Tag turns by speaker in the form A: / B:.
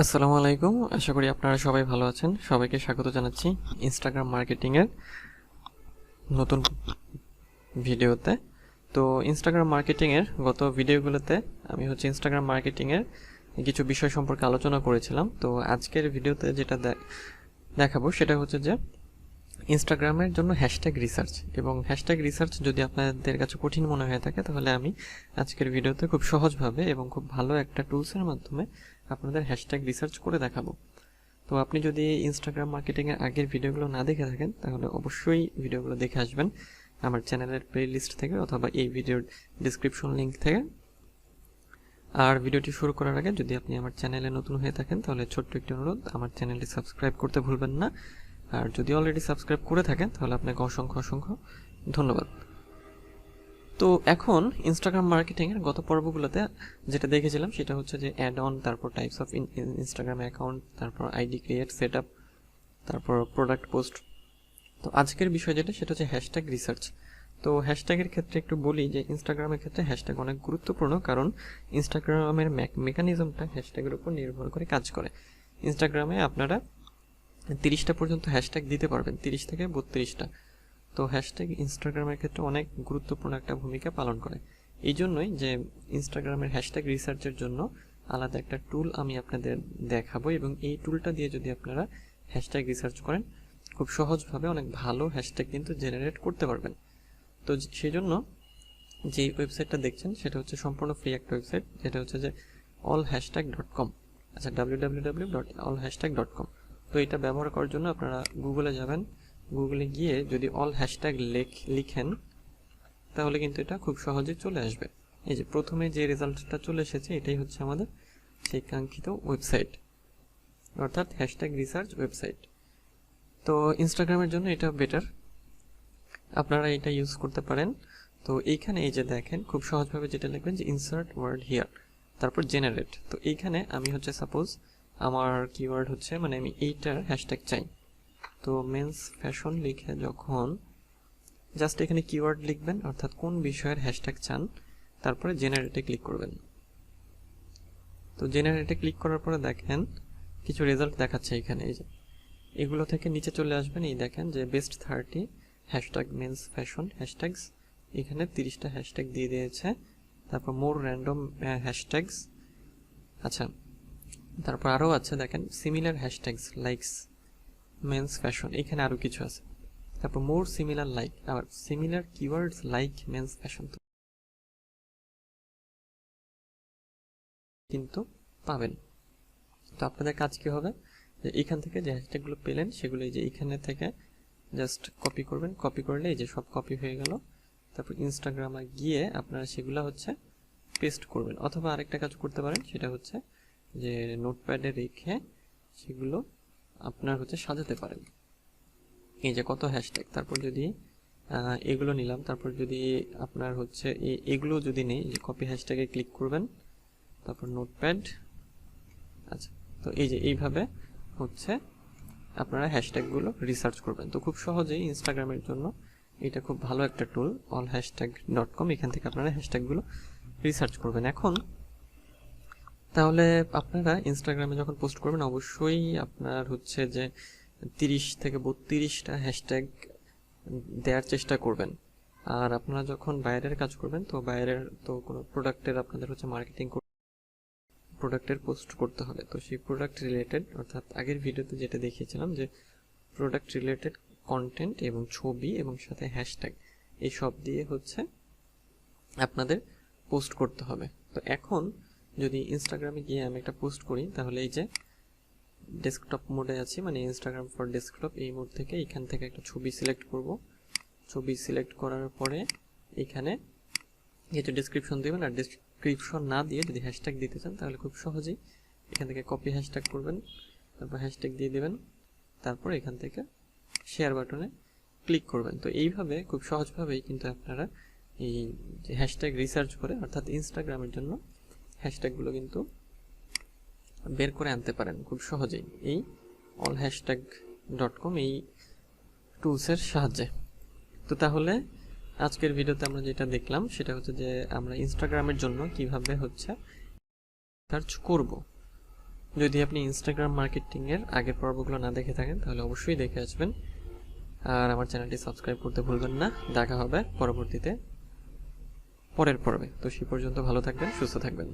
A: আসসালামু আলাইকুম। আশা করি আপনারা সবাই ভালো আছেন। সবাইকে স্বাগত জানাচ্ছি ইনস্টাগ্রাম মার্কেটিংয়ের নতুন ভিডিওতে। তো ইনস্টাগ্রাম মার্কেটিংয়ের গত ভিডিওগুলোতে আমি ইনস্টাগ্রাম মার্কেটিংয়ের কিছু বিষয় সম্পর্কে আলোচনা করেছিলাম। তো আজকের ভিডিওতে যেটা দেখাবো সেটা হচ্ছে যে ইনস্টাগ্রামের জন্য হ্যাশট্যাগ রিসার্চ। এবং হ্যাশট্যাগ রিসার্চ যদি আপনাদের কাছে কঠিন মনে হয়ে থাকে, তাহলে আমি আজকের ভিডিওতে খুব সহজভাবে এবং খুব ভালো একটা টুলসের মাধ্যমে আপনাদের হ্যাশট্যাগ রিসার্চ করে দেখাবো। তো আপনি যদি ইনস্টাগ্রাম মার্কেটিংয়ের আগের ভিডিওগুলো না দেখে থাকেন, তাহলে অবশ্যই ভিডিওগুলো দেখে আসবেন আমার চ্যানেলের প্লেলিস্ট থেকে অথবা এই ভিডিওর ডিসক্রিপশন লিঙ্ক থেকে। আর ভিডিওটি শুরু করার আগে যদি আপনি আমার চ্যানেলে নতুন হয়ে থাকেন, তাহলে ছোট্ট একটি অনুরোধ, আমার চ্যানেলটি সাবস্ক্রাইব করতে ভুলবেন না। আর যদি অলরেডি সাবস্ক্রাইব করে থাকেন, তাহলে আপনাকে অসংখ্য অসংখ্য ধন্যবাদ। তো এখন ইনস্টাগ্রাম মার্কেটিংয়ের গত পর্বগুলোতে যেটা দেখেছিলাম সেটা হচ্ছে যে অ্যাড অন, তারপর টাইপস অফ ইনস্টাগ্রাম অ্যাকাউন্ট, তারপর আইডি ক্রিয়েট, সেট আপ, তারপর প্রোডাক্ট পোস্ট। তো আজকের বিষয় যেটা সেটা হচ্ছে হ্যাশট্যাগ রিসার্চ। তো হ্যাশট্যাগের ক্ষেত্রে একটু বলি যে ইনস্টাগ্রামের ক্ষেত্রে হ্যাশট্যাগ অনেক গুরুত্বপূর্ণ, কারণ ইনস্টাগ্রামের মেকানিজমটা হ্যাশট্যাগের উপর নির্ভর করে কাজ করে। ইনস্টাগ্রামে আপনারা 30টা পর্যন্ত হ্যাশট্যাগ দিতে পারবেন, 30 থেকে 32টা। তো হ্যাশট্যাগ ইনস্টাগ্রামের ক্ষেত্রে অনেক গুরুত্বপূর্ণ একটা ভূমিকা পালন করে। এই জন্যই যে ইনস্টাগ্রামের হ্যাশট্যাগ রিসার্চের জন্য আলাদা একটা টুল আমি আপনাদের দেখাবো, এবং এই টুলটা দিয়ে যদি আপনারা হ্যাশট্যাগ রিসার্চ করেন, খুব সহজভাবে অনেক ভালো হ্যাশট্যাগ কিন্তু জেনারেট করতে পারবেন। তো সেই জন্য যে ওয়েবসাইটটা দেখছেন সেটা হচ্ছে সম্পূর্ণ ফ্রি একটা ওয়েবসাইট, যেটা হচ্ছে যে allhashtag.com। আচ্ছা, www.allhashtag.com। তো এটা ব্যবহার করার জন্য আপনারা গুগলে যাবেন। গুগলে গিয়ে যদি অল হ্যাশট্যাগ লিখেন, তাহলে কিন্তু এটা খুব সহজে চলে আসবে। এই যে প্রথমে যে রেজাল্টটা চলে এসেছে, এটাই হচ্ছে আমাদের সেই কাঙ্ক্ষিত ওয়েবসাইট, অর্থাৎ হ্যাশট্যাগ রিসার্চ ওয়েবসাইট। তো ইনস্টাগ্রামের জন্য এটা বেটার, আপনারা এটা ইউজ করতে পারেন। তো এইখানে এই যে দেখেন, খুব সহজভাবে যেটা লিখবেন যে ইনসার্ট ওয়ার্ড হিয়ার, তারপর জেনারেট। তো এইখানে আমি সাপোজ আমার কিওয়ার্ড মানে আমি এইটার হ্যাশট্যাগ চাই। তো মেন্স ফ্যাশন লিখে যখন জাস্ট এখানে কিওয়ার্ড লিখবেন, অর্থাৎ কোন বিষয়ের হ্যাশট্যাগ চান, তারপরে জেনারেটে ক্লিক করবেন। তো জেনারেটে ক্লিক করার পরে দেখেন কিছু রেজাল্ট দেখাচ্ছে এখানে। এই যে এগুলো থেকে নিচে চলে আসবেন, এই দেখেন যে best 30 hashtag men's fashion hashtags, এখানে 30টা হ্যাশট্যাগ দিয়ে দিয়েছে। তারপর মোর র্যান্ডম হ্যাশট্যাগস, আচ্ছা, তারপর আরও আছে দেখেন similar hashtags likes men's fashion, এখানে আরও কিছু আছে। তারপর মোর সিমিলার লাইক, আবার similar keywords like men's fashion কিন্তু পাবেন। তো আপনাদের কাজ কি হবে, যে এখান থেকে যে হ্যাশট্যাগুলো পেলেন সেগুলো এই যে এখানে থেকে জাস্ট কপি করবেন। কপি করলে এই যে সব কপি হয়ে গেল। তারপর ইনস্টাগ্রামে গিয়ে আপনারা সেগুলো পেস্ট করবেন, অথবা আরেকটা কাজ করতে পারেন, সেটা হচ্ছে যে নোটপ্যাডে রেখে সেগুলো আপনার সাজাতে পারেন। এই যে কত হ্যাশট্যাগ, তারপর যদি এগুলো নিলাম, তারপর যদি আপনার এগুলো যদি নেই, যে কপি হ্যাশট্যাগে ক্লিক করবেন, তারপর নোটপ্যাড। আচ্ছা, তো এই যে এইভাবে আপনারা হ্যাশট্যাগুলো রিসার্চ করবেন। তো খুব সহজেই ইনস্টাগ্রামের জন্য এটা খুব ভালো একটা টুল, allhashtag.com। এখান থেকে আপনারা হ্যাশট্যাগুলো রিসার্চ করবেন। এখন তাহলে আপনারা ইনস্টাগ্রামে যখন পোস্ট করবেন, অবশ্যই আপনার যে 30 থেকে 32টা হ্যাশট্যাগ দেওয়ার চেষ্টা করবেন। আর আপনারা যখন বাইরের কাজ করবেন, তো বাইরের তো কোনো প্রোডাক্টের আপনাদের মার্কেটিং প্রোডাক্টের পোস্ট করতে হবে। তো সেই প্রোডাক্ট রিলেটেড, অর্থাৎ আগের ভিডিওতে যেটা দেখিয়েছিলাম যে প্রোডাক্ট রিলেটেড কন্টেন্ট এবং ছবি এবং সাথে হ্যাশট্যাগ, এই সব দিয়ে আপনাদের পোস্ট করতে হবে। তো এখন যদি ইনস্টাগ্রামে গিয়ে আমি একটা পোস্ট করি, তাহলে এই যে ডেস্কটপ মোডে আছি, মানে ইনস্টাগ্রাম ফর ডেস্কটপ, এই মোড থেকে এখান থেকে একটা ছবি সিলেক্ট করব। ছবি সিলেক্ট করার পরে এখানে কিছু ডেসক্রিপশন দেবেন, আর ডেসক্রিপশন না দিয়ে যদি হ্যাশট্যাগ দিতে চান, তাহলে খুব সহজেই এখান থেকে কপি হ্যাশট্যাগ করবেন, তারপর হ্যাশট্যাগ দিয়ে দেবেন, তারপর এখান থেকে শেয়ার বাটনে ক্লিক করবেন। তো এইভাবে খুব সহজভাবেই কিন্তু আপনারা এই যে হ্যাশট্যাগ রিসার্চ করে, অর্থাৎ ইনস্টাগ্রামের জন্য হ্যাশট্যাগুলো কিন্তু বের করে আনতে পারেন খুব সহজেই এই allhashtag.com এই টুলসের সাহায্যে। তো তাহলে আজকের ভিডিওতে আমরা যেটা দেখলাম সেটা যে আমরা ইনস্টাগ্রামের জন্য কিভাবে সার্চ করব। যদি আপনি ইনস্টাগ্রাম মার্কেটিংয়ের আগের পর্বগুলো না দেখে থাকেন তাহলে অবশ্যই দেখে আসবেন, আর আমার চ্যানেলটি সাবস্ক্রাইব করতে ভুলবেন না। দেখা হবে পরবর্তীতে পরের পর্বে। তো সেই পর্যন্ত ভালো থাকবেন, সুস্থ থাকবেন।